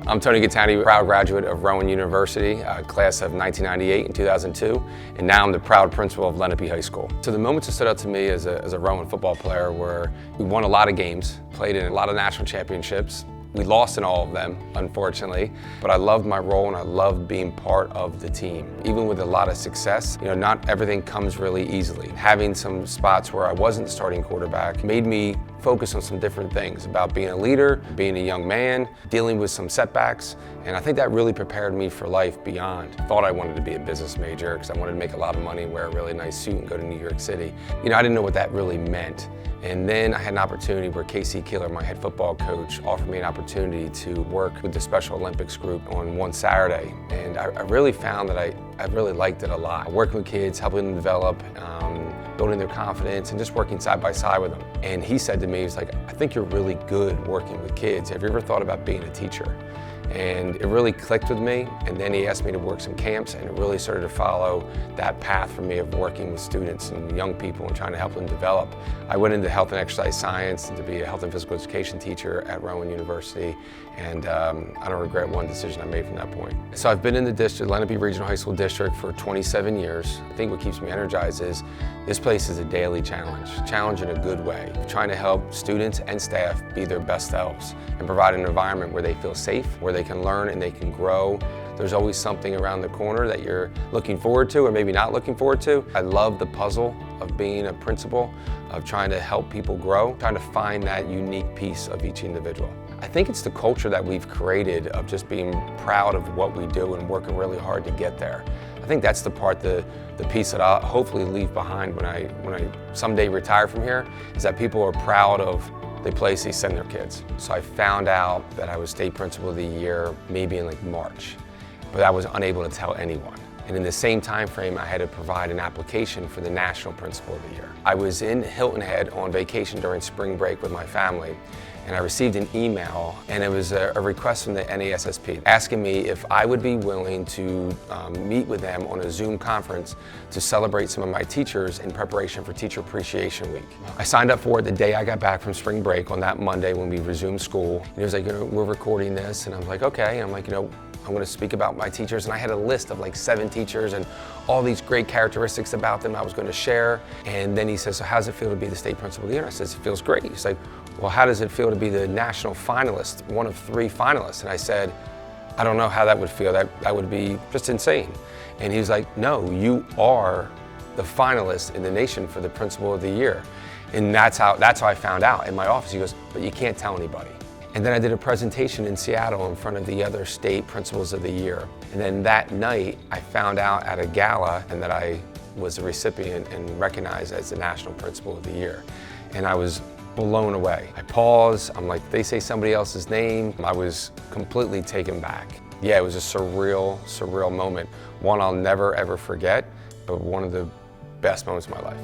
I'm Tony Cattani, proud graduate of Rowan University, class of 1998 and 2002, and now I'm the proud principal of Lenape High School. So the moments that stood out to me as a Rowan football player were we won a lot of games, played in a lot of national championships. We lost in all of them, unfortunately, but I loved my role and I loved being part of the team. Even with a lot of success, not everything comes really easily. Having some spots where I wasn't the starting quarterback made me focus on some different things about being a leader, being a young man, dealing with some setbacks, and I think that really prepared me for life beyond. Thought I wanted to be a business major because I wanted to make a lot of money, wear a really nice suit and go to New York City. I didn't know what that really meant. And then I had an opportunity where Casey Keeler, my head football coach, offered me an opportunity to work with the Special Olympics group on one Saturday. And I really found that I really liked it a lot. Working with kids, helping them develop, building their confidence, and just working side by side with them. And he said to me, he's like, I think you're really good working with kids. Have you ever thought about being a teacher? And it really clicked with me, and then he asked me to work some camps, and it really started to follow that path for me of working with students and young people and trying to help them develop. I went into health and exercise science and to be a health and physical education teacher at Rowan University, and I don't regret one decision I made from that point. So I've been in the district, Lenape Regional High School District, for 27 years. I think what keeps me energized is this place is a daily challenge in a good way, trying to help students and staff be their best selves and provide an environment where they feel safe, where they can learn and they can grow. There's always something around the corner that you're looking forward to or maybe not looking forward to. I love the puzzle of being a principal, of trying to help people grow, trying to find that unique piece of each individual. I think it's the culture that we've created of just being proud of what we do and working really hard to get there. I think that's the part, the piece that I'll hopefully leave behind when I someday retire from here, is that people are proud of the place they send their kids. So I found out that I was state principal of the year maybe in like March, but I was unable to tell anyone. And in the same time frame, I had to provide an application for the national principal of the year. I was in Hilton Head on vacation during spring break with my family, and I received an email, and it was a request from the NASSP asking me if I would be willing to meet with them on a Zoom conference to celebrate some of my teachers in preparation for Teacher Appreciation Week. I signed up for it the day I got back from spring break on that Monday when we resumed school. And it was like, we're recording this, and I was like, okay. And I'm like, I'm going to speak about my teachers, and I had a list of like 7 teachers and all these great characteristics about them I was going to share. And then he says, so how does it feel to be the state principal of the year? And I said, it feels great. He's like, well, how does it feel to be the national finalist, one of 3 finalists? And I said, I don't know how that would feel. That would be just insane. And he was like, no, you are the finalist in the nation for the principal of the year. And that's how I found out in my office. He goes, but you can't tell anybody. And then I did a presentation in Seattle in front of the other state principals of the year. And then that night, I found out at a gala and that I was a recipient and recognized as the national principal of the year. And I was blown away. I paused, I'm like, they say somebody else's name. I was completely taken back. Yeah, it was a surreal moment. One I'll never ever forget, but one of the best moments of my life.